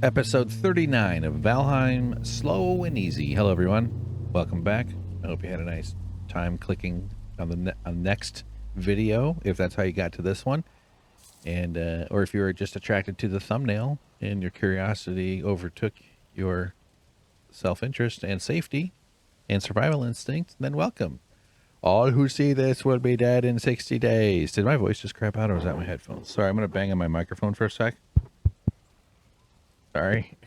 Episode 39 of Valheim, Slow and Easy. Hello, everyone. Welcome back. I hope you had a nice time clicking on the next video, if that's how you got to this one. And or if you were just attracted to the thumbnail and your curiosity overtook your self-interest and safety and survival instinct, then welcome. All who see this will be dead in 60 days. Did my voice just crap out, or was that my headphones? Sorry, I'm going to bang on my microphone for a sec. Sorry.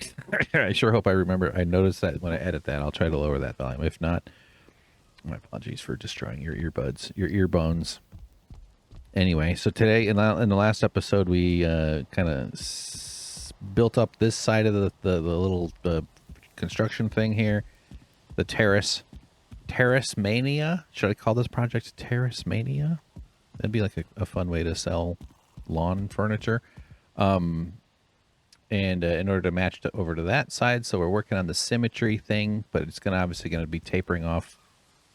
I sure hope I remember. I noticed that when I edit that. I'll try to lower that volume. If not, my apologies for destroying your earbuds, your ear bones. Anyway, so today in the last episode, we kind of built up this side of the little construction thing here, the terrace. Terrace Mania? Should I call this project Terrace Mania? That'd be like a fun way to sell lawn furniture. And in order to match over to that side, so we're working on the symmetry thing, but it's obviously going to be tapering off.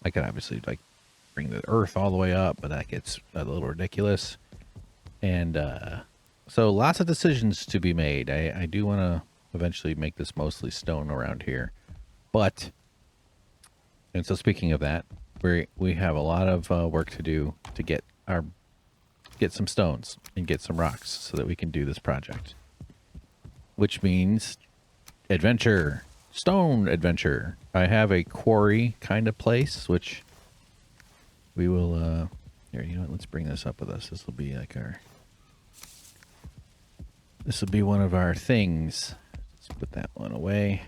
I could obviously like bring the earth all the way up, but that gets a little ridiculous. And so lots of decisions to be made. I do want to eventually make this mostly stone around here, but and so speaking of that, we have a lot of work to do to get some stones and get some rocks so that we can do this project. Which means adventure, stone adventure. I have a quarry kind of place, which we will, here, you know what, let's bring this up with us. This will be like this will be one of our things. Let's put that one away.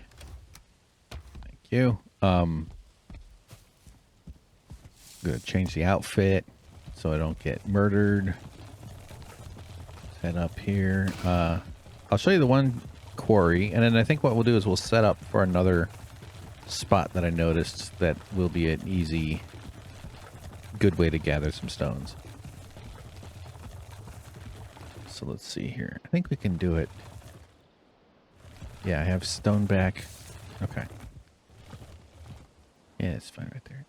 Thank you. I'm going to change the outfit so I don't get murdered. Head up here. I'll show you the one quarry, and then I think what we'll do is we'll set up for another spot that I noticed that will be an easy, good way to gather some stones. So let's see here. I think we can do it. Yeah, I have stone back. Okay. Yeah, it's fine right there.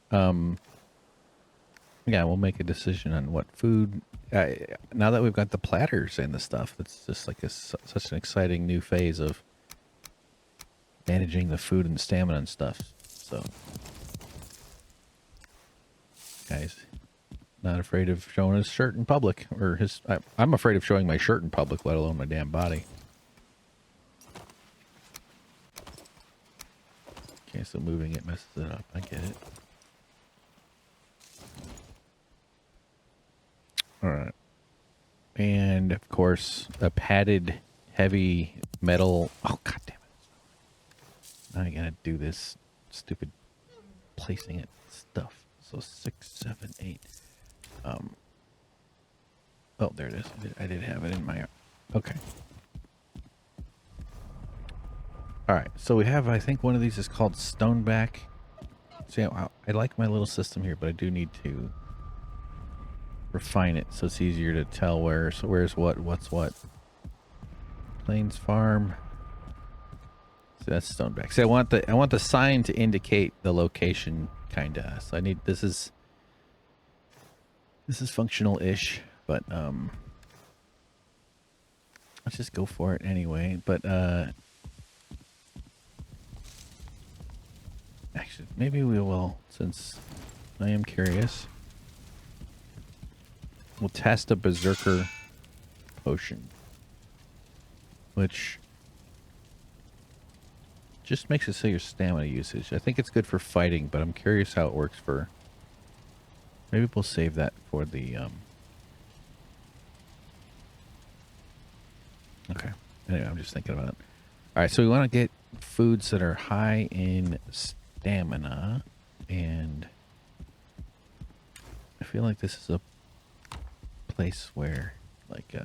Yeah, we'll make a decision on what food. Now that we've got the platters and the stuff, it's just like such an exciting new phase of managing the food and stamina and stuff. So, guys, not afraid of showing his shirt in public, or his. I'm afraid of showing my shirt in public, let alone my damn body. Okay, so moving it messes it up. I get it. All right. And, of course, a padded, heavy metal... Oh, God damn it. Now I gotta do this stupid placing it stuff. So 6, 7, 8. Oh, there it is. I did have it in my... Okay. All right. So we have, I think one of these is called Stoneback. See, I like my little system here, but I do need to refine it so it's easier to tell where's what's what. Plains Farm. So that's Stoneback. So I want the sign to indicate the location, kinda. So I need this is functional-ish, but let's just go for it anyway. But actually, maybe we will, since I am curious. We'll test a berserker potion, which just makes it so your stamina usage. I think it's good for fighting, but I'm curious how it works for... Maybe we'll save that for the... Okay. Anyway, I'm just thinking about it. All right, so we want to get foods that are high in stamina, and I feel like this is a place where, like,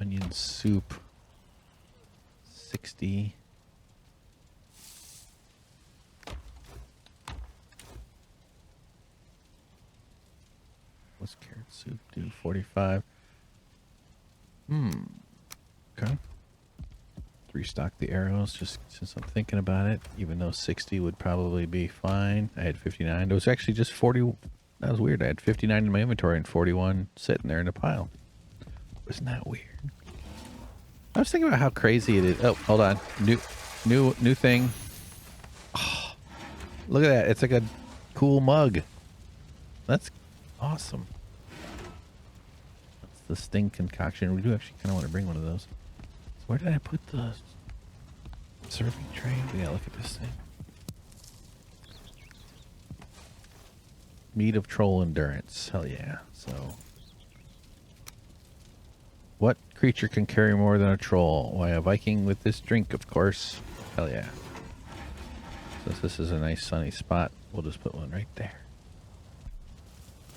onion soup, 60. What's carrot soup do? 45. Okay. Restock the arrows just since I'm thinking about it, even though 60 would probably be fine. I had 59. It was actually just 40, That was weird. I had 59 in my inventory and 41 sitting there in a pile. Wasn't that weird? I was thinking about how crazy it is. Oh, hold on. New thing. Oh, look at that. It's like a cool mug. That's awesome. That's the Sting concoction. We do actually kind of want to bring one of those. So where did I put the serving tray? Yeah, look at this thing. Meat of troll endurance. Hell yeah. So, what creature can carry more than a troll? Why, a Viking with this drink, of course. Hell yeah. Since this is a nice sunny spot, we'll just put one right there.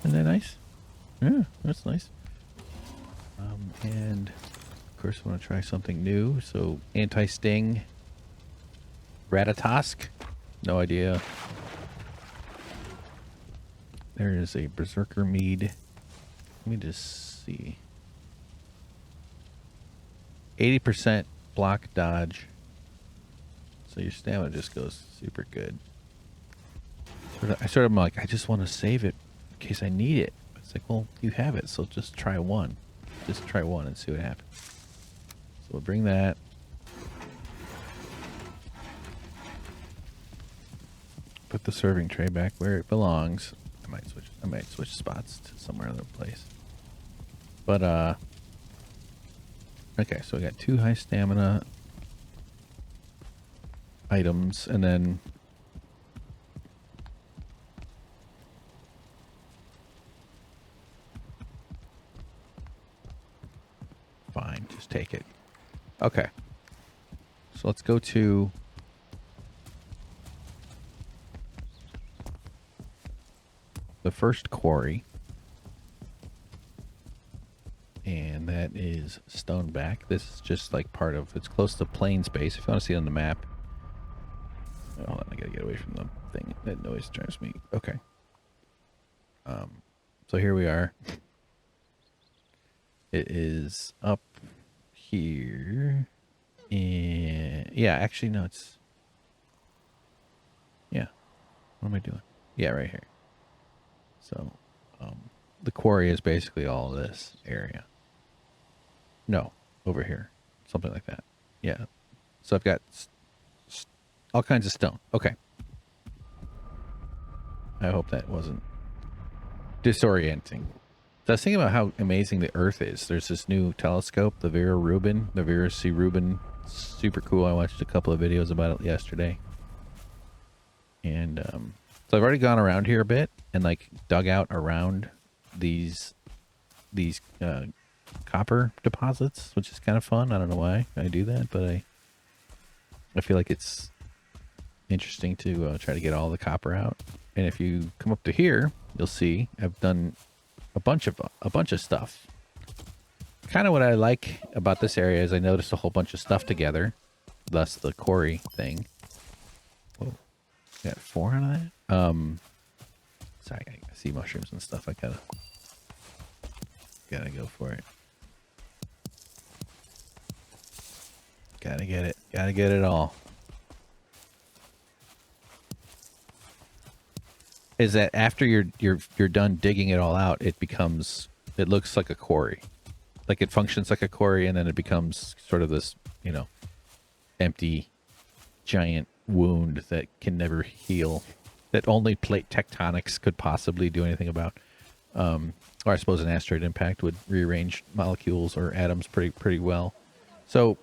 Isn't that nice? Yeah, that's nice. And of course, I want to try something new. So, anti-sting. Ratatosk. No idea. There is a berserker mead. Let me just see. 80% block dodge. So your stamina just goes super good. I sort of am like, I just want to save it in case I need it. It's like, well, you have it, so just try one. Just try one and see what happens. So we'll bring that. Put the serving tray back where it belongs. I might switch spots to somewhere other place. But okay, so we got 2 high stamina items, and then fine, just take it. Okay. So let's go to the first quarry. And that is Stoneback. This is just like part of, it's close to plain space. If you want to see it on the map. Oh, hold on, I gotta get away from the thing. That noise drives me. Okay. So here we are. It is up here. And yeah, actually, no, it's, yeah. What am I doing? Yeah, right here. So, the quarry is basically all this area. No, over here. Something like that. Yeah. So I've got all kinds of stone. Okay. I hope that wasn't disorienting. So I was thinking about how amazing the Earth is. There's this new telescope, the Vera Rubin. The Vera C. Rubin. Super cool. I watched a couple of videos about it yesterday. And so I've already gone around here a bit and like dug out around these copper deposits, which is kind of fun. I don't know why I do that, but I feel like it's interesting to try to get all the copper out. And if you come up to here, you'll see I've done a bunch of stuff. Kind of what I like about this area is I noticed a whole bunch of stuff together, thus the quarry thing. Whoa, got 4 out of that. Sorry, I see mushrooms and stuff. I gotta go for it. Gotta get it. Gotta get it all. Is that after you're done digging it all out, it looks like a quarry. Like it functions like a quarry, and then it becomes sort of this, you know, empty giant wound that can never heal, that only plate tectonics could possibly do anything about. Or I suppose an asteroid impact would rearrange molecules or atoms pretty well. So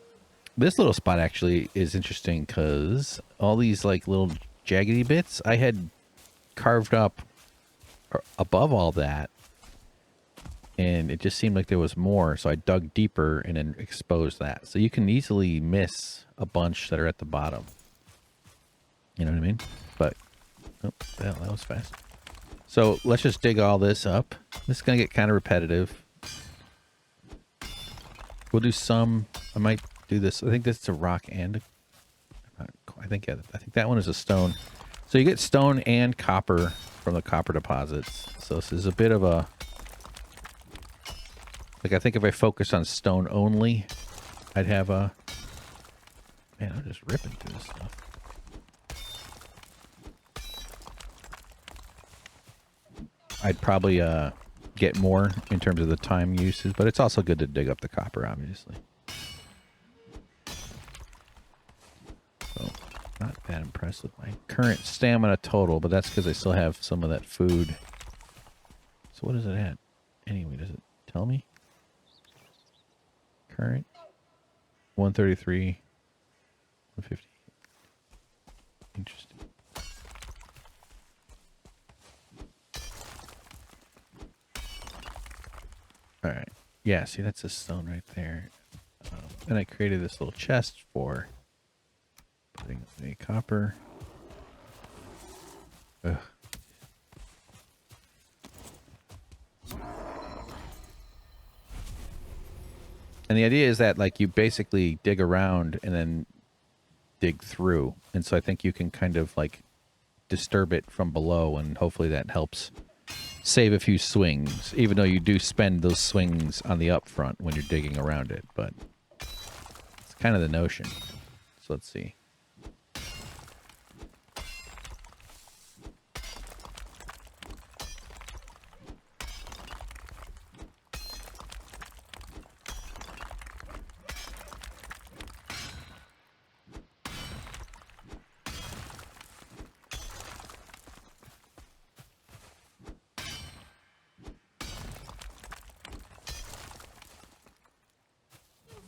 this little spot actually is interesting because all these like little jaggedy bits I had carved up above all that, and it just seemed like there was more, so I dug deeper and then exposed that. So you can easily miss a bunch that are at the bottom. You know what I mean? But oh, that was fast. So let's just dig all this up. This is gonna get kind of repetitive. We'll do some. I might do this. I think this is a rock and I think that one is a stone. So you get stone and copper from the copper deposits. So this is a bit of a, like, I think if I focus on stone only, I'd have a, man, I'm just ripping through this stuff. I'd probably get more in terms of the time uses, but it's also good to dig up the copper, obviously. So, not that impressed with my current stamina total, but that's because I still have some of that food. So what is it at? Anyway, does it tell me? Current 133, 150. Interesting. All right. Yeah, see, that's a stone right there. And I created this little chest for putting a copper. Ugh. And the idea is that, like, you basically dig around and then dig through. And so I think you can kind of, like, disturb it from below, and hopefully that helps save a few swings, even though you do spend those swings on the up front when you're digging around it. But it's kind of the notion. So let's see.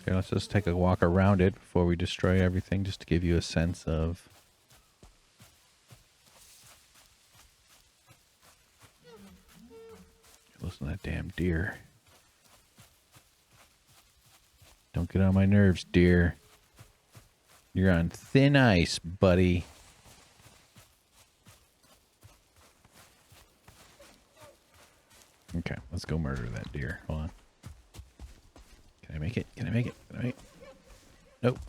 Okay, let's just take a walk around it before we destroy everything, just to give you a sense of... Listen to that damn deer. Don't get on my nerves, deer. You're on thin ice, buddy. Okay, let's go murder that deer. Hold on. Can I make it? Can I make it? Can I make it? Nope.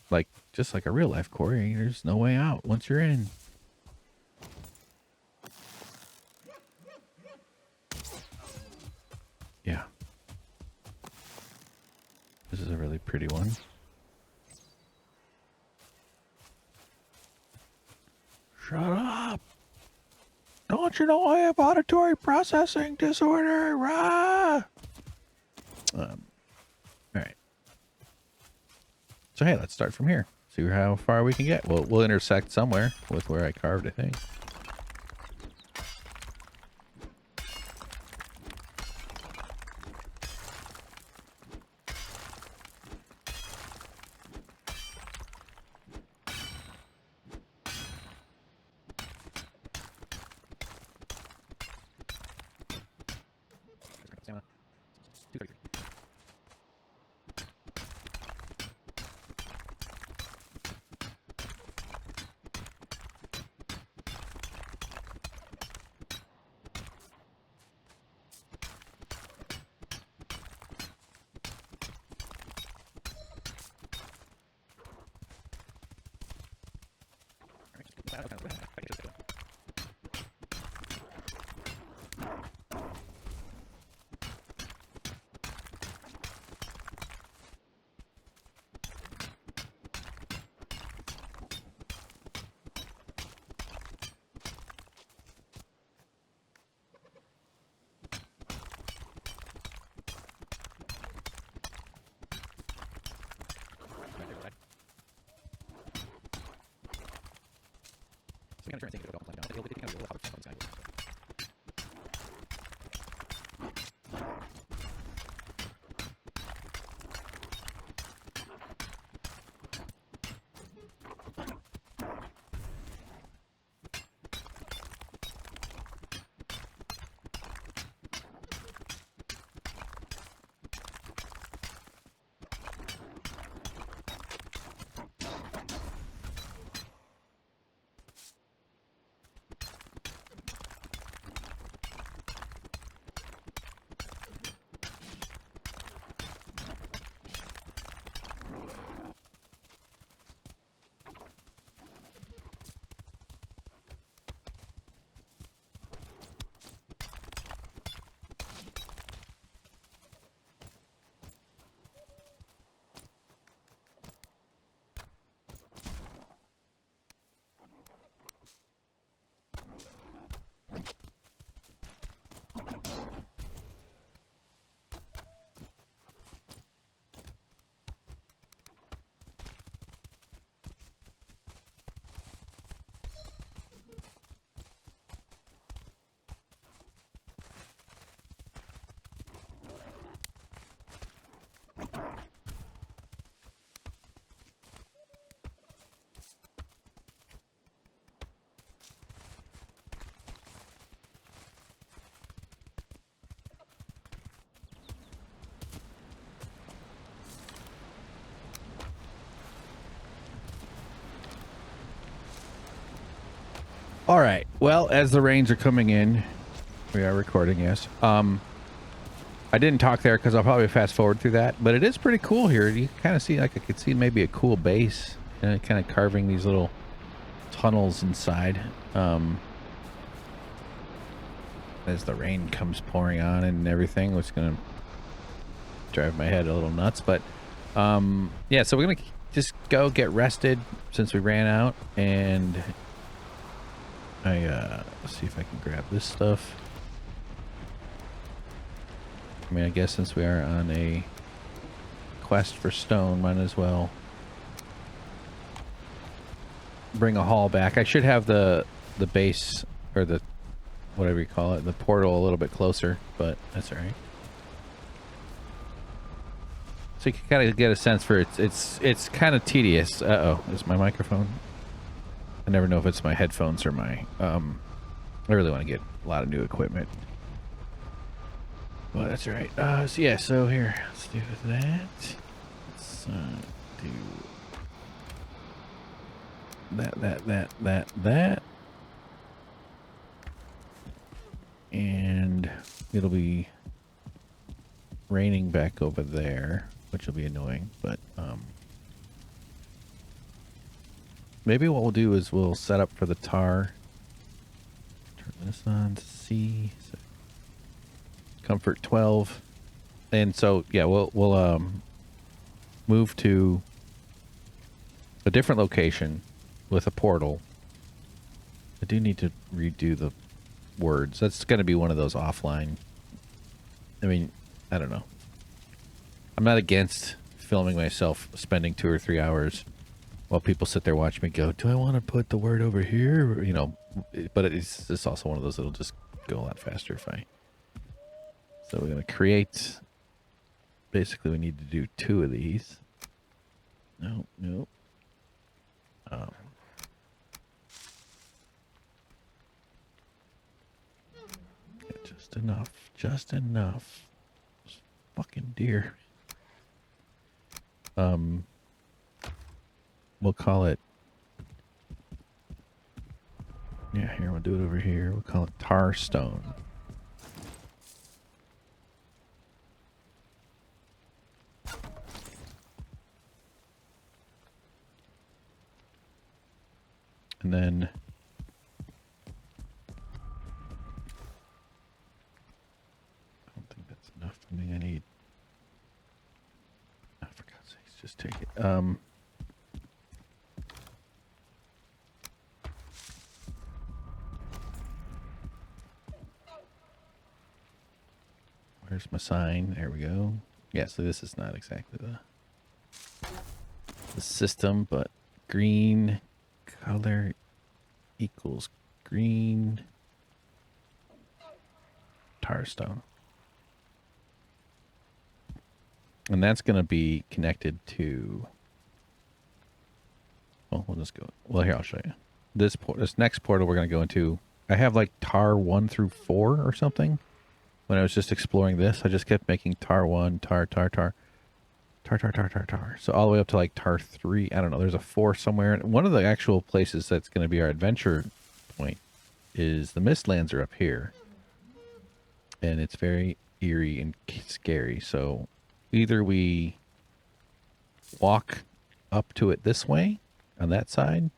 Like, just like a real life quarry, there's no way out once you're in. Yeah. This is a really pretty one. Shut up! Don't you know I have auditory processing disorder? Rah! Alright. So hey, let's start from here. See how far we can get. We'll intersect somewhere with where I carved a thing. All right. Well, as the rains are coming in, we are recording, yes. I didn't talk there because I'll probably fast forward through that, but it is pretty cool here. You kind of see, like, I could see maybe a cool base and kind of carving these little tunnels inside. As the rain comes pouring on and everything, which is going to drive my head a little nuts. But yeah, so we're going to just go get rested since we ran out, and let's see if I can grab this stuff. I mean, I guess since we are on a quest for stone, might as well bring a haul back. I should have the base, or the whatever you call it, the portal, a little bit closer, but that's all right. So you can kind of get a sense for it's kind of tedious. Uh-oh, is my microphone? I never know if it's my headphones or my I really want to get a lot of new equipment. Well, that's all right. So yeah, so here, let's do that. Let's do that. And it'll be raining back over there, which will be annoying, but maybe what we'll do is we'll set up for the tar. Turn this on to C. So comfort 12. And so yeah, we'll move to a different location with a portal. I do need to redo the words. That's going to be one of those offline. I mean, I don't know. I'm not against filming myself spending 2 or 3 hours while people sit there watching me go, do I want to put the word over here? You know, but it's also one of those that'll just go a lot faster if I... So we're going to create... Basically, we need to do 2 of these. No. Just enough. Fucking deer. We'll call it... Yeah, here, we'll do it over here. We'll call it tar stone. And then... I don't think that's enough. I think I need... Oh, for God's sakes, just take it. Where's my sign? There we go. Yeah, so this is not exactly the system, but green color equals green tar stone. And that's going to be connected to... Well, we'll just go... Well, here, I'll show you. This next portal we're going to go into, I have like tar 1 through 4 or something. When I was just exploring this, I just kept making tar 1, tar. So all the way up to like tar 3. I don't know. There's a 4 somewhere. One of the actual places that's going to be our adventure point is the Mistlands are up here. And it's very eerie and scary. So either we walk up to it this way on that side.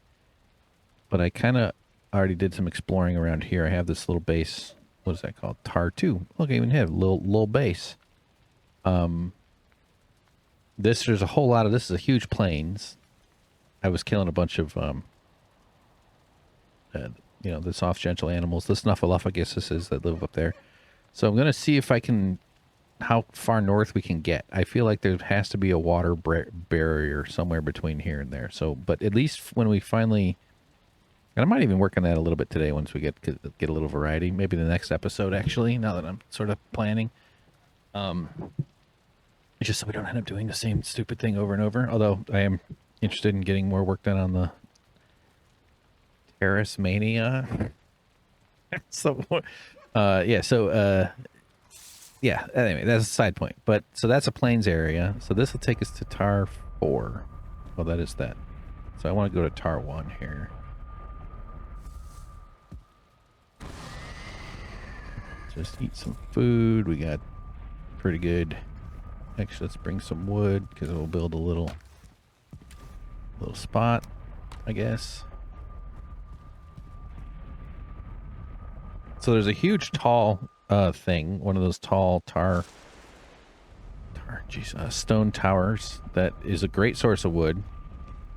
But I kind of already did some exploring around here. I have this little base. What is that called? Tar 2. Look, I even have a little base. There's a whole lot of... This is a huge plains. I was killing a bunch of, you know, the soft, gentle animals. The snuffleupaguses that live up there. So I'm going to see if I can... How far north we can get. I feel like there has to be a water barrier somewhere between here and there. So, but at least when we finally... And I might even work on that a little bit today once we get a little variety. Maybe the next episode, actually, now that I'm sort of planning. Just so we don't end up doing the same stupid thing over and over. Although I am interested in getting more work done on the Terrace Mania. Yeah, anyway, that's a side point. But, so that's a plains area. So this will take us to tar 4. Well, that is that. So I want to go to tar 1 here. just eat some food. We got pretty good. Actually, let's bring some wood because we'll build a little spot, I guess. So there's a huge tall thing, one of those tall stone towers that is a great source of wood.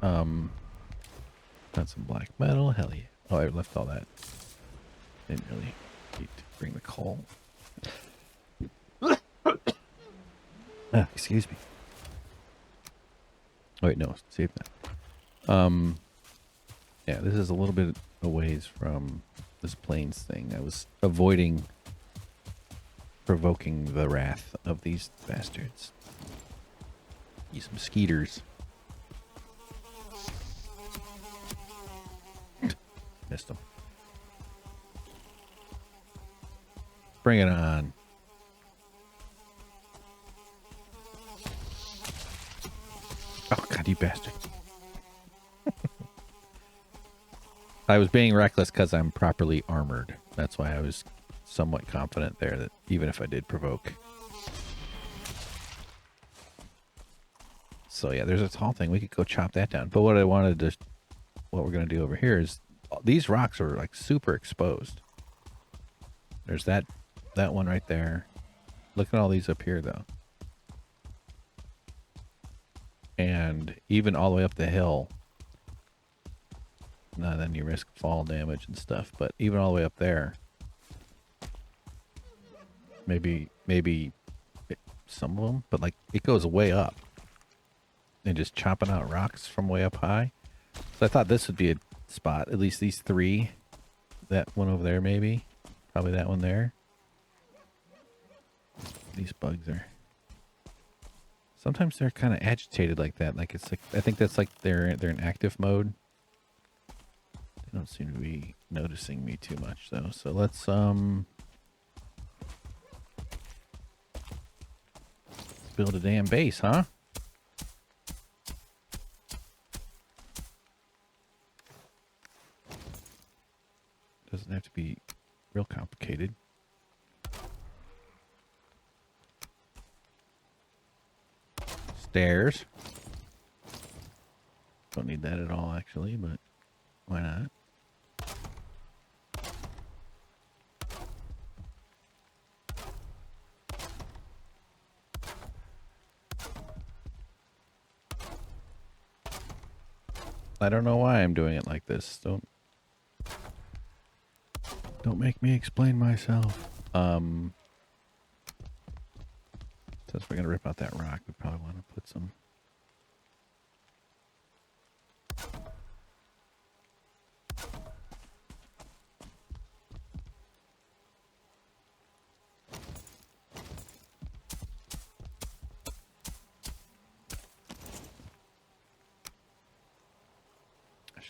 Got some black metal. Hell yeah. Oh, I left all that. Didn't really need to bring the coal. Excuse me. Oh, wait, no, save that. Yeah, this is a little bit a ways from this plains thing. I was avoiding provoking the wrath of these bastards. These mosquitoes. Missed them. Bring it on. Oh, God, you bastard. I was being reckless because I'm properly armored. That's why I was somewhat confident there that even if I did provoke. So yeah, there's a tall thing. We could go chop that down. But what we're going to do over here is these rocks are like super exposed. There's that one right there. Look at all these up here though. And even all the way up the hill. Now then you risk fall damage and stuff, but even all the way up there. Maybe some of them, but like it goes way up. And just chopping out rocks from way up high. So I thought this would be a spot, at least these three. That one over there maybe. Probably that one there. These bugs are... Sometimes they're kind of agitated like that. Like it's like, I think that's like they're in active mode. They don't seem to be noticing me too much though. So let's build a damn base, huh? Doesn't have to be real complicated. Stairs. Don't need that at all actually, but why not? I don't know why I'm doing it like this. Don't make me explain myself. Since we're gonna rip out that rock, we probably want to put some.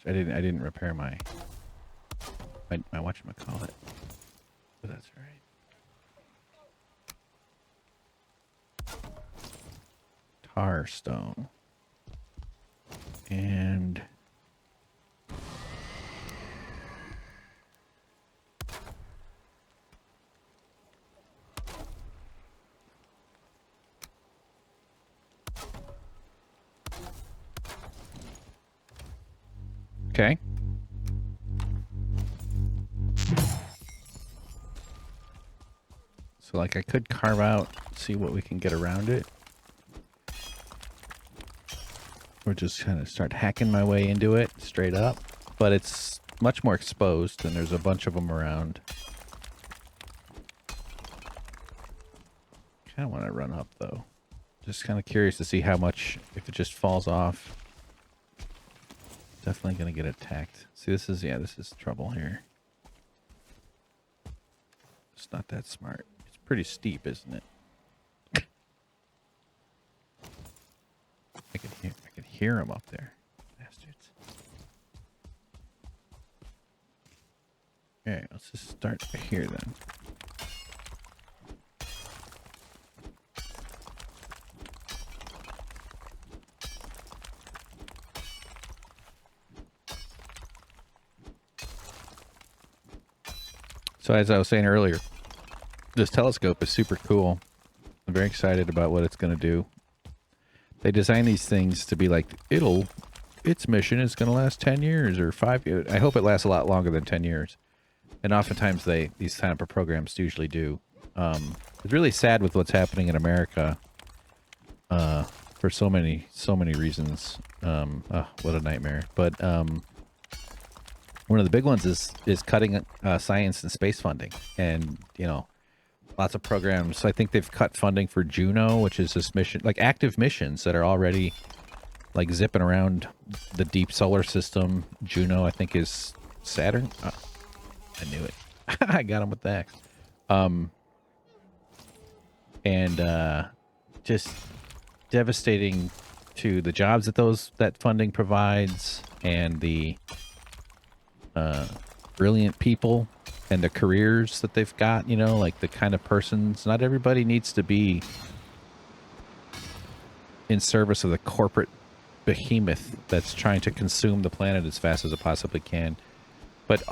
I didn't repair my whatchamacallit. But that's all right. Tar stone. And okay. So like I could carve out, see what we can get around it. Or just kind of start hacking my way into it straight up. But it's much more exposed and there's a bunch of them around. Kind of want to run up though. Just kind of curious to see how much, if it just falls off. Definitely going to get attacked. See, this is trouble here. It's not that smart. It's pretty steep, isn't it? I could hear them up there. Bastards. Okay, let's just start here then. So as I was saying earlier, This telescope is super cool. I'm very excited about what it's going to do. They design these things to be like, its mission is going to last 10 years or 5 years. I hope it lasts a lot longer than 10 years. And oftentimes these type of programs usually do. It's really sad with what's happening in America for so many reasons. What a nightmare. But one of the big ones is cutting science and space funding. And, you know, lots of programs. I think they've cut funding for Juno, which is this mission, like active missions that are already like zipping around the deep solar system. Juno, I think, is Saturn. Oh, I knew it. I got him with the X. And just devastating to the jobs that funding provides, and the brilliant people and the careers that they've got, you know, like the kind of persons. Not everybody needs to be in service of the corporate behemoth that's trying to consume the planet as fast as it possibly can. But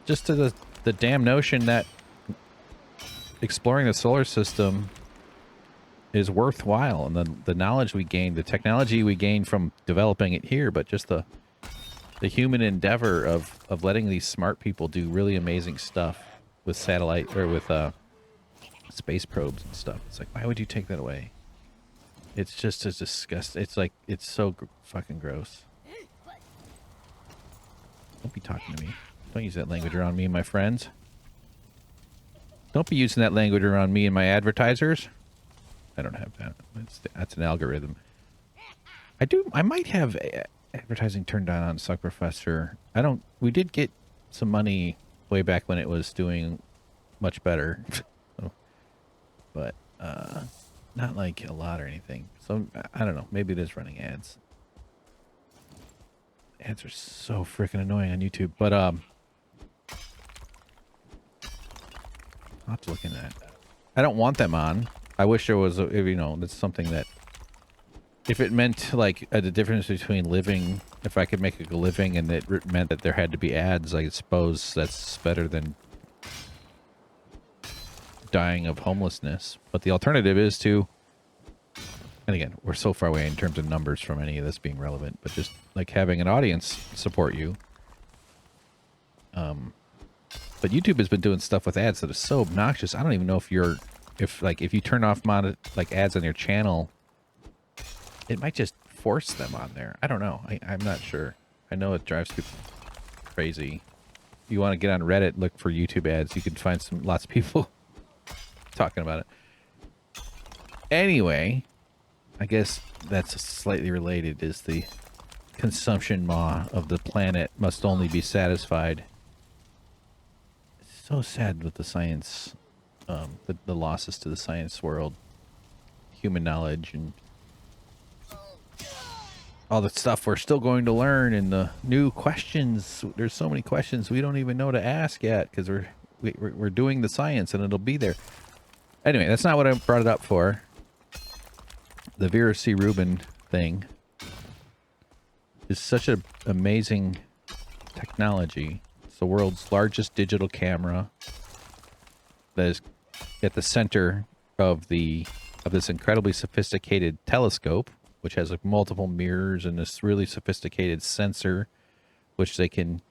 just to the damn notion that exploring the solar system is worthwhile, and the knowledge we gain, the technology we gain from developing it here, but just the human endeavor of letting these smart people do really amazing stuff with satellite or with space probes and stuff. It's like, why would you take that away? It's just as disgusting. It's like, it's so fucking gross. Don't be talking to me. Don't use that language around me and my friends. Don't be using that language around me and my advertisers. I don't have that. That's an algorithm. I might have advertising turned on Suck Professor. We did get some money way back when it was doing much better. But not like a lot or anything. So I don't know. Maybe it is running ads. Ads are so freaking annoying on YouTube. But I'll have to look into that. I don't want them on. I wish there was, you know, that's something that, if it meant like the difference between living, if I could make a living and it meant that there had to be ads, I suppose that's better than dying of homelessness. But the alternative is to, and again, we're so far away in terms of numbers from any of this being relevant, but just like having an audience support you. But YouTube has been doing stuff with ads that is so obnoxious. I don't even know if if you turn off ads on your channel, it might just force them on there. I don't know. I'm not sure. I know it drives people crazy. You want to get on Reddit, look for YouTube ads. You can find lots of people talking about it. Anyway, I guess that's slightly related, is the consumption maw of the planet must only be satisfied. It's so sad with the science, the losses to the science world, human knowledge, and all the stuff we're still going to learn, and the new questions. There's so many questions we don't even know to ask yet, because we're doing the science and it'll be there. Anyway, that's not what I brought it up for. The Vera C. Rubin thing is such an amazing technology. It's the world's largest digital camera that is at the center of this incredibly sophisticated telescope, which has like multiple mirrors and this really sophisticated sensor, which they can.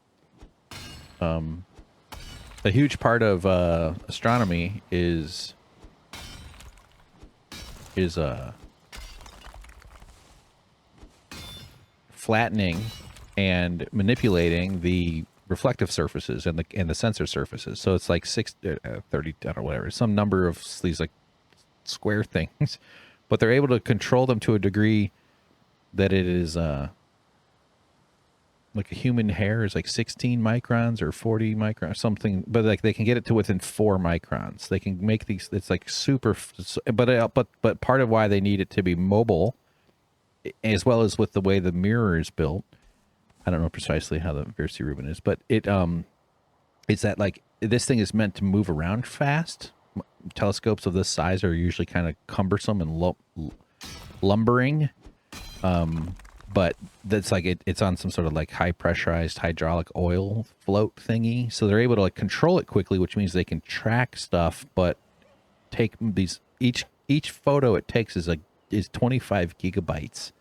A huge part of astronomy is flattening and manipulating the reflective surfaces and the sensor surfaces. So it's like 30, I don't know, whatever, some number of these like square things, but they're able to control them to a degree that it is like a human hair is like 16 microns or 40 microns, something, but like they can get it to within 4 microns. They can make these, it's like super, but part of why they need it to be mobile, as well as with the way the mirror is built. I don't know precisely how the Vera C. Rubin is, but it's that like this thing is meant to move around fast. Telescopes of this size are usually kind of cumbersome and lumbering. but that's like it's on some sort of like high pressurized hydraulic oil float thingy, so they're able to like control it quickly, which means they can track stuff, but take these each photo it takes is 25 gigabytes.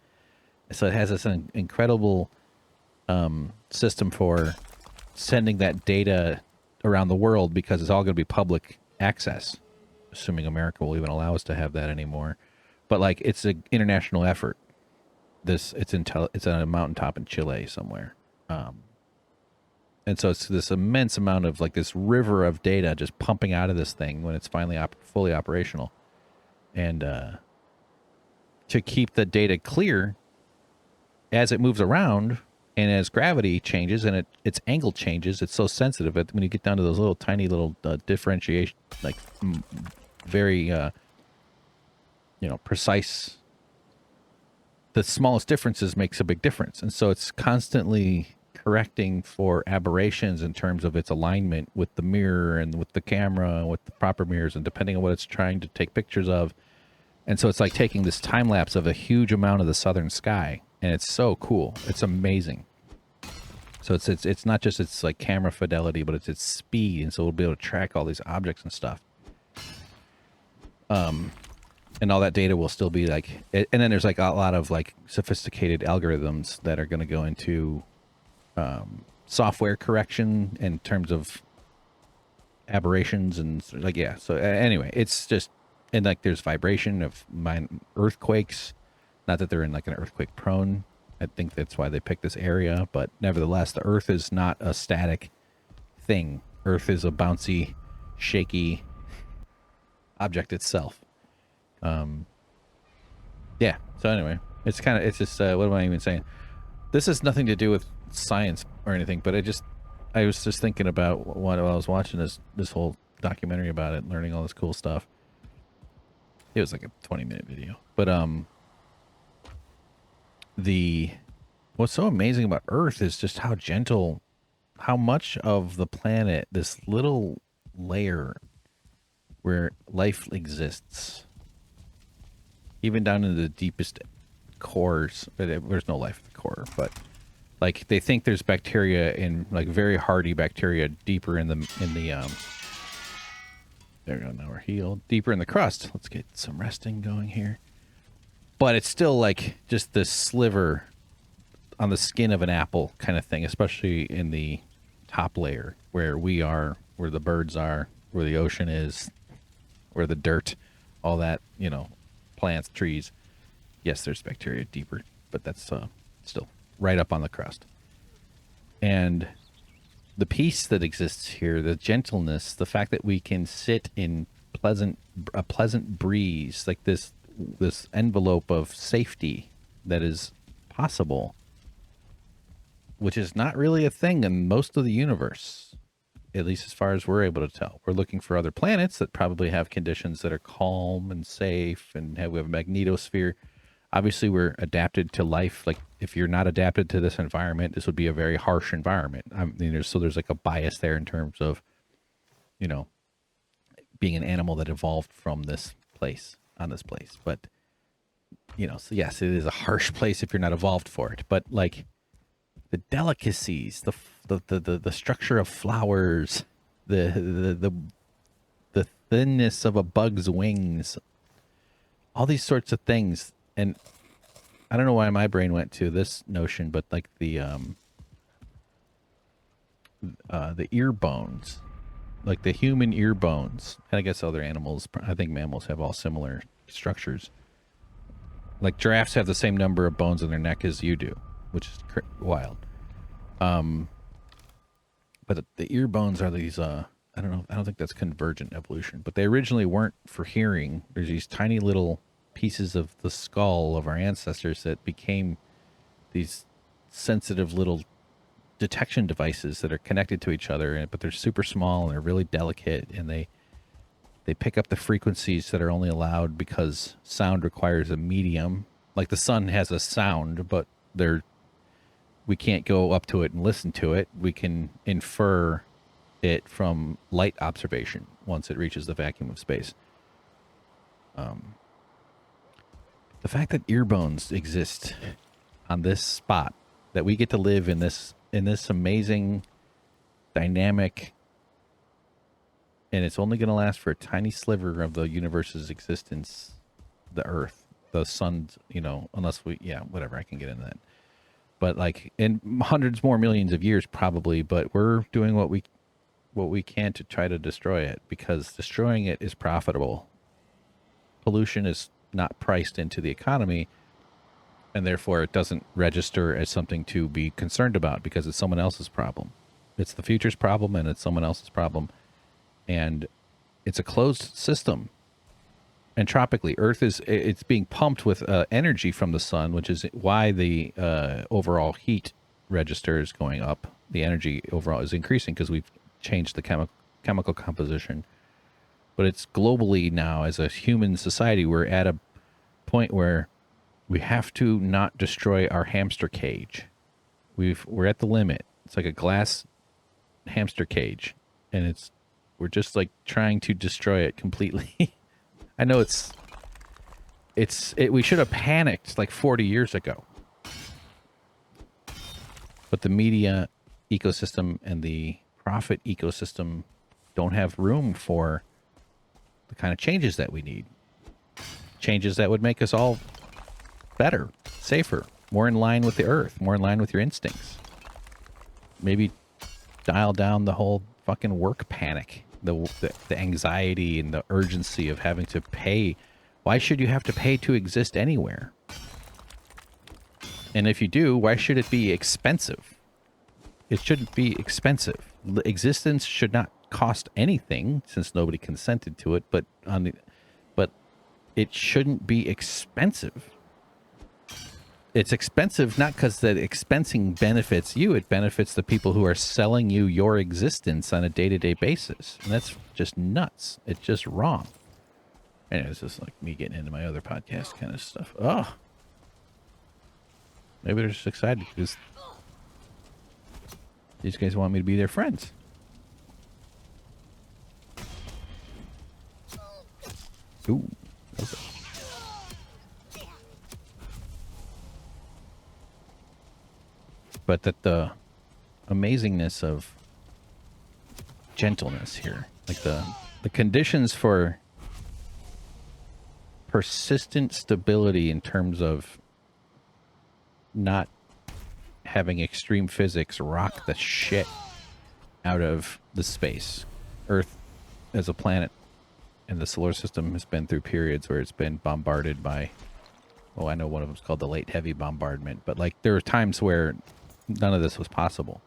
So it has this incredible system for sending that data around the world, because it's all going to be public access, assuming America will even allow us to have that anymore. But like, it's an international effort. It's on a mountaintop in Chile somewhere, and so it's this immense amount of like this river of data just pumping out of this thing when it's finally fully operational, and to keep the data clear as it moves around. And as gravity changes and its angle changes, it's so sensitive that when you get down to those little tiny little differentiation, like very, precise, the smallest differences makes a big difference. And so it's constantly correcting for aberrations in terms of its alignment with the mirror and with the camera and with the proper mirrors, and depending on what it's trying to take pictures of. And so it's like taking this time lapse of a huge amount of the southern sky. And it's so cool. It's amazing. So it's not just its like camera fidelity, but it's its speed, and so we'll be able to track all these objects and stuff. And all that data will still be like, and then there's like a lot of like sophisticated algorithms that are going to go into software correction in terms of aberrations and like, yeah. So anyway, it's just, and like there's vibration of earthquakes. Not that they're in like an earthquake prone. I think that's why they picked this area, but nevertheless, the Earth is not a static thing. Earth is a bouncy, shaky object itself. Yeah. So anyway, it's just, what am I even saying? This has nothing to do with science or anything, but I was just thinking about while I was watching this whole documentary about it, learning all this cool stuff. It was like a 20-minute video, but what's so amazing about Earth is just how gentle, how much of the planet, this little layer where life exists, even down into the deepest cores. There's no life at the core, but like they think there's bacteria in like very hardy bacteria deeper in the there we go, now we're healed, deeper in the crust. Let's get some resting going here. But it's still like just this sliver on the skin of an apple kind of thing, especially in the top layer where we are, where the birds are, where the ocean is, where the dirt, all that, plants, trees. Yes, there's bacteria deeper, but that's still right up on the crust. And the peace that exists here, the gentleness, the fact that we can sit in a pleasant breeze, like this envelope of safety that is possible, which is not really a thing in most of the universe, at least as far as we're able to tell. We're looking for other planets that probably have conditions that are calm and safe, and we have a magnetosphere. Obviously, we're adapted to life. Like, if you're not adapted to this environment, this would be a very harsh environment. I mean, there's like a bias there in terms of, being an animal that evolved from this place, on this place. But, so yes, it is a harsh place if you're not evolved for it. But like the delicacies, the structure of flowers, the thinness of a bug's wings, all these sorts of things. And I don't know why my brain went to this notion, but like the ear bones, like the human ear bones, and I guess other animals, I think mammals have all similar structures. Like giraffes have the same number of bones in their neck as you do, which is wild. But the ear bones are these, I don't think that's convergent evolution, but they originally weren't for hearing. There's these tiny little pieces of the skull of our ancestors that became these sensitive little detection devices that are connected to each other, but they're super small and they're really delicate, and they pick up the frequencies that are only allowed because sound requires a medium. Like the sun has a sound, but we can't go up to it and listen to it. We can infer it from light observation once it reaches the vacuum of space. The fact that ear bones exist on this spot, that we get to live in this amazing dynamic, and it's only going to last for a tiny sliver of the universe's existence, the Earth, the sun's, unless we, yeah, whatever, I can get into that. But like in hundreds more millions of years probably, but we're doing what we can to try to destroy it, because destroying it is profitable. Pollution is not priced into the economy, and therefore it doesn't register as something to be concerned about, because it's someone else's problem. It's the future's problem, and it's someone else's problem. And it's a closed system. Entropically, it's being pumped with energy from the sun, which is why the overall heat register is going up. The energy overall is increasing because we've changed the chemical composition. But it's globally now, as a human society, we're at a point where we have to not destroy our hamster cage. We're at the limit. It's like a glass hamster cage, and we're just like trying to destroy it completely. I know we should have panicked like 40 years ago. But the media ecosystem and the profit ecosystem don't have room for the kind of changes that we need. Changes that would make us all better, safer, more in line with the earth, more in line with your instincts. Maybe dial down the whole fucking work panic, the anxiety and the urgency of having to pay. Why should you have to pay to exist anywhere? And if you do, why should it be expensive? It shouldn't be expensive. Existence should not cost anything, since nobody consented to it, but it shouldn't be expensive. It's expensive not because that expensing benefits you, it benefits the people who are selling you your existence on a day-to-day basis. And that's just nuts. It's just wrong. And it's just like me getting into my other podcast kind of stuff. Oh. Maybe they're just excited because these guys want me to be their friends. Ooh. But that the amazingness of gentleness here, like the conditions for persistent stability in terms of not having extreme physics rock the shit out of the space. Earth as a planet and the solar system has been through periods where it's been bombarded by, well, I know one of them is called the late heavy bombardment, but like there were times where none of this was possible.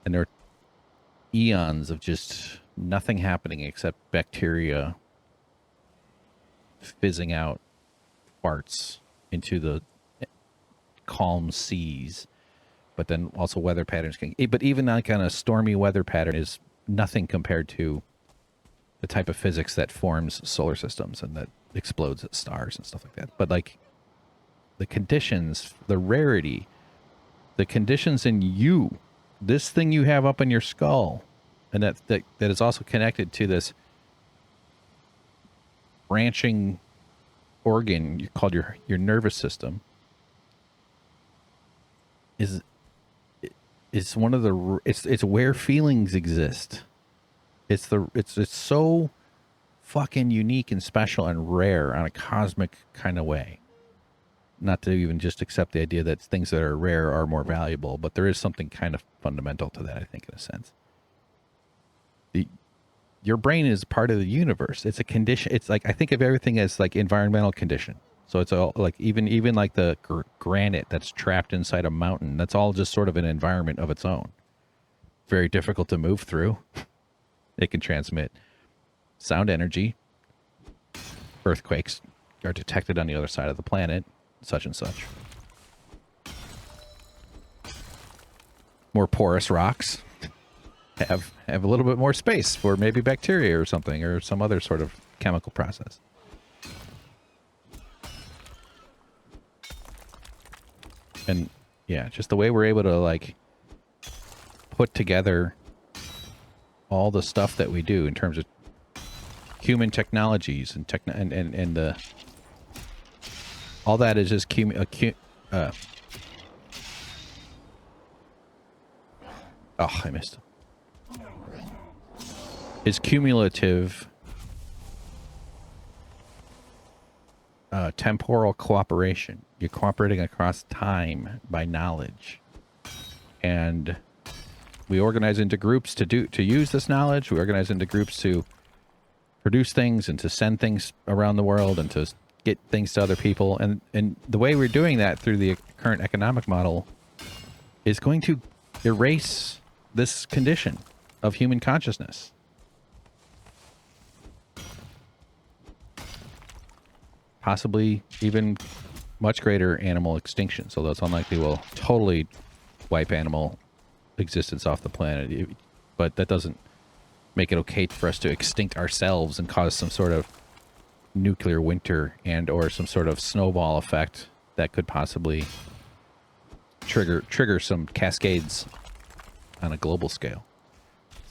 And there were eons of just nothing happening except bacteria fizzing out farts into the calm seas. But then also weather patterns but even that kind of stormy weather pattern is nothing compared to the type of physics that forms solar systems and that explodes at stars and stuff like that. But like the conditions, the rarity, the conditions in you, this thing you have up in your skull, and that is also connected to this branching organ called your nervous system, is one of the it's where feelings exist. It's so fucking unique and special and rare on a cosmic kind of way. Not to even just accept the idea that things that are rare are more valuable, but there is something kind of fundamental to that, I think, in a sense. Your brain is part of the universe. It's a condition. It's like, I think of everything as like environmental condition. So it's all like even like the granite that's trapped inside a mountain. That's all just sort of an environment of its own. Very difficult to move through. It can transmit sound energy. Earthquakes are detected on the other side of the planet. Such and such. More porous rocks have a little bit more space for maybe bacteria or something, or some other sort of chemical process. And yeah, just the way we're able to like put together all the stuff that we do in terms of human technologies and the all that is just Oh, I missed him. Is cumulative temporal cooperation. You're cooperating across time by knowledge. And we organize into groups to use this knowledge. We organize into groups to produce things and to send things around the world and to get things to other people. And the way we're doing that through the current economic model is going to erase this condition of human consciousness. Possibly even much greater animal extinctions, although it's unlikely we'll totally wipe animal existence off the planet. But that doesn't make it okay for us to extinct ourselves and cause some sort of nuclear winter and or some sort of snowball effect that could possibly trigger some cascades on a global scale.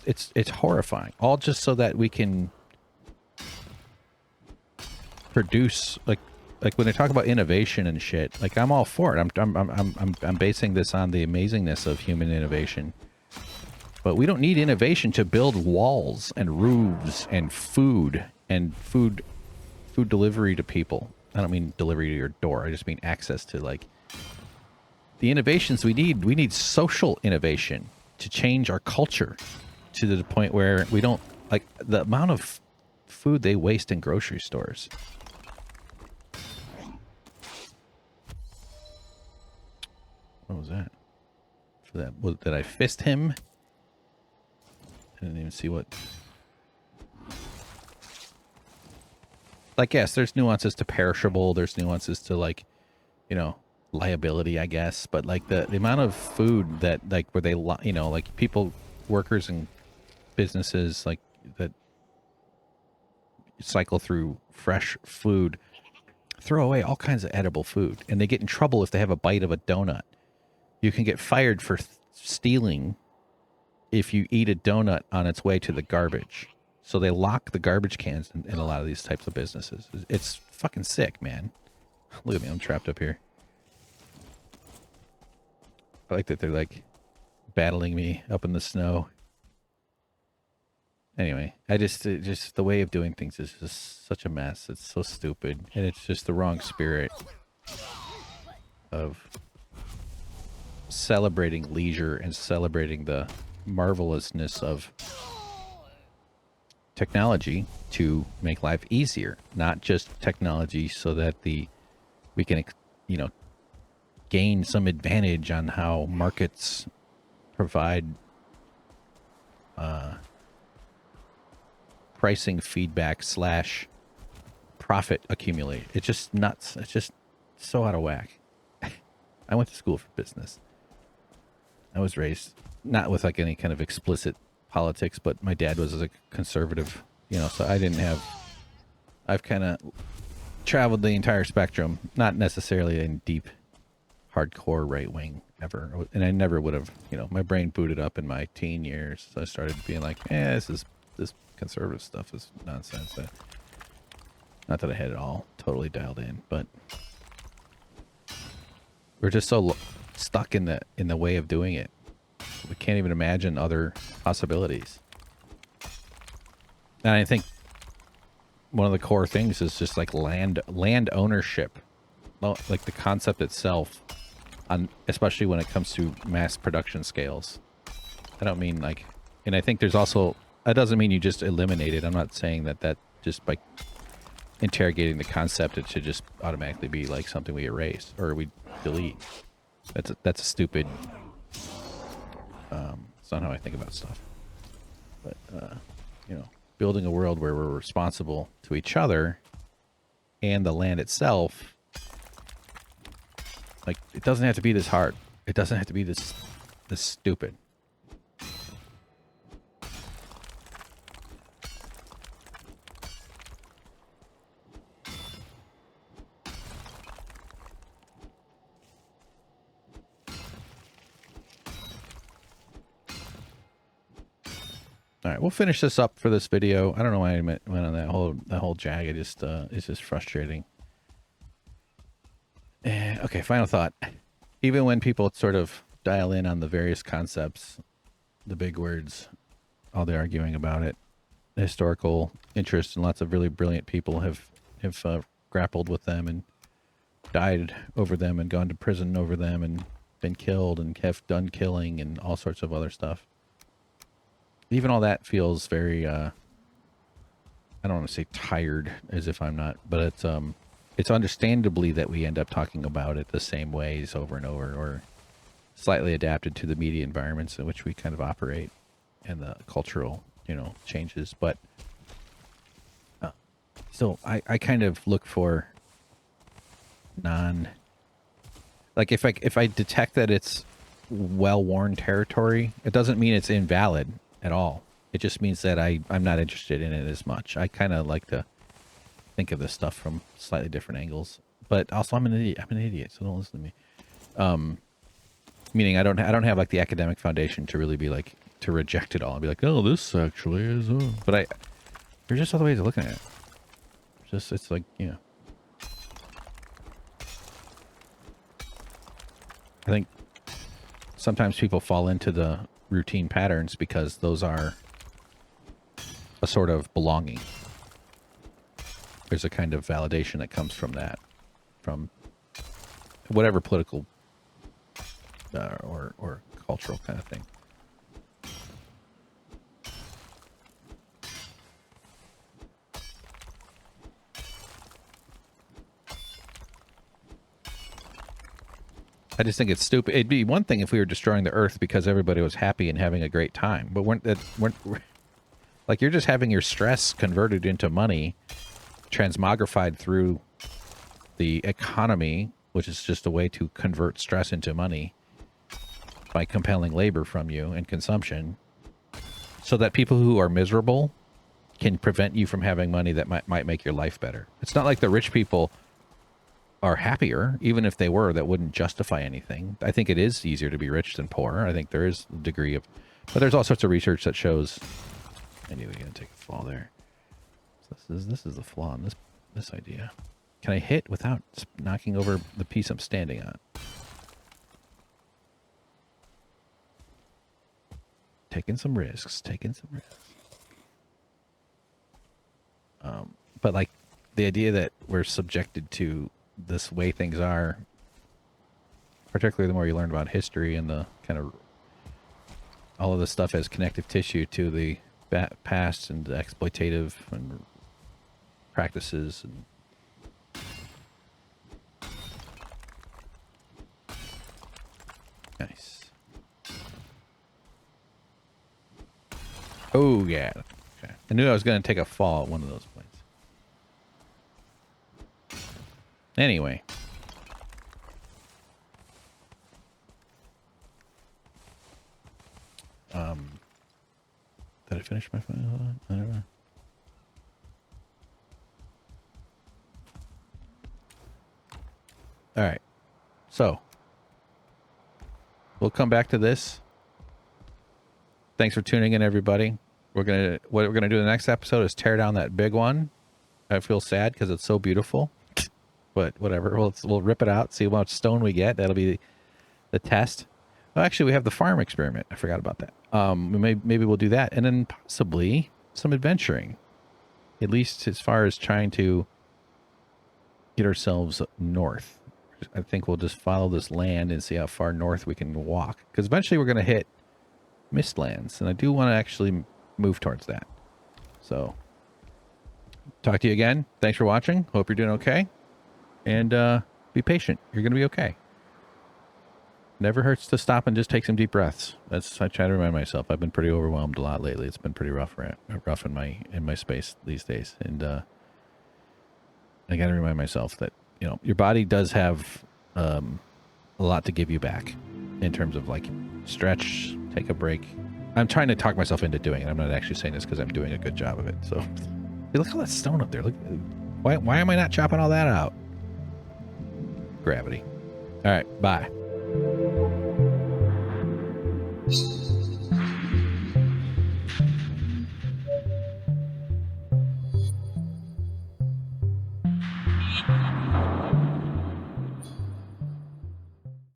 It's horrifying. All just so that we can produce like when they talk about innovation and shit, like I'm all for it. I'm basing this on the amazingness of human innovation. But we don't need innovation to build walls and roofs and food delivery to people. I don't mean delivery to your door. I just mean access to like the innovations we need. We need social innovation to change our culture to the point where we don't like the amount of food they waste in grocery stores. What was that? For that, did I fist him? I didn't even see what. Like, yes, there's nuances to perishable. There's nuances to like, you know, liability, I guess. But like the amount of food that like where they, you know, like people, workers and businesses like that cycle through fresh food, throw away all kinds of edible food, and they get in trouble if they have a bite of a donut. You can get fired for stealing if you eat a donut on its way to the garbage. So they lock the garbage cans in a lot of these types of businesses. It's fucking sick, man. Look at me, I'm trapped up here. I like that they're like battling me up in the snow. Anyway, just the way of doing things is just such a mess. It's so stupid, and it's just the wrong spirit of celebrating leisure and celebrating the marvelousness of technology to make life easier, not just technology so that we can, you know, gain some advantage on how markets provide pricing feedback / profit accumulate. It's just nuts. It's just so out of whack. I went to school for business. I was raised not with like any kind of explicit politics, but my dad was a conservative, you know, so I've kind of traveled the entire spectrum, not necessarily in deep, hardcore right wing ever. And I never would have, you know, my brain booted up in my teen years. So I started being like, this conservative stuff is nonsense. Not that I had it all totally dialed in, but we're just so stuck in the way of doing it. We can't even imagine other possibilities. And I think one of the core things is just like land ownership, like the concept itself, especially when it comes to mass production scales. I don't mean like, and I think there's also, that doesn't mean you just eliminate it. I'm not saying that just by interrogating the concept, it should just automatically be like something we erase or we delete. That's a stupid. It's not how I think about stuff. But you know, building a world where we're responsible to each other and the land itself. Like, it doesn't have to be this hard. It doesn't have to be this stupid. All right, we'll finish this up for this video. I don't know why I went on that whole jag. It just it's just frustrating. Okay, final thought. Even when people sort of dial in on the various concepts, the big words, all the arguing about it. Historical interest and lots of really brilliant people have grappled with them and died over them and gone to prison over them and been killed and have done killing and all sorts of other stuff. Even all that feels very I don't want to say tired, as if I'm not, but it's understandably that we end up talking about it the same ways over and over, or slightly adapted to the media environments in which we kind of operate and the cultural, changes. But so I kind of look for like if I detect that it's well-worn territory, it doesn't mean it's invalid at all. It just means that I'm not interested in it as much. I kind of like to think of this stuff from slightly different angles. But also, I'm an idiot, so don't listen to me. Meaning, I don't have like the academic foundation to really be like to reject it all and be like, oh, this actually is. But there's just other ways of looking at it. It's like, I think sometimes people fall into the routine patterns because those are a sort of belonging. There's a kind of validation that comes from that, from whatever political or cultural kind of thing. I just think it's stupid. It'd be one thing if we were destroying the Earth because everybody was happy and having a great time, but we're like, you're just having your stress converted into money, transmogrified through the economy, which is just a way to convert stress into money by compelling labor from you and consumption, so that people who are miserable can prevent you from having money that might make your life better. It's not like the rich people are happier. Even if they were, that wouldn't justify anything. I think it is easier to be rich than poor. I think there is a degree of, but there's all sorts of research that shows. I knew we were gonna take a fall there. So this is the flaw in this idea. Can I hit without knocking over the piece I'm standing on? Taking some risks. But like the idea that we're subjected to this way things are, particularly the more you learn about history and the kind of all of this stuff as connective tissue to the past and the exploitative and practices and nice. Oh yeah. Okay. I knew I was going to take a fall at one of those points. Anyway. Did I finish my final? Hold on. I don't know. All right. So we'll come back to this. Thanks for tuning in, everybody. What we're gonna do in the next episode is tear down that big one. I feel sad because it's so beautiful, but whatever. We'll rip it out, see how much stone we get. That'll be the test. Oh, actually, we have the farm experiment. I forgot about that. Maybe we'll do that, and then possibly some adventuring, at least as far as trying to get ourselves north. I think we'll just follow this land and see how far north we can walk, because eventually we're going to hit Mistlands, and I do want to actually move towards that. So, talk to you again. Thanks for watching. Hope you're doing okay, and be patient. You're going to be okay. Never hurts to stop and just take some deep breaths. I try to remind myself. I've been pretty overwhelmed a lot lately. It's been pretty rough in my space these days, and I got to remind myself that your body does have a lot to give you back in terms of like stretch, take a break. I'm trying to talk myself into doing it. I'm not actually saying this because I'm doing a good job of it. So, hey, look at all that stone up there. Look, why am I not chopping all that out? Gravity. All right, bye.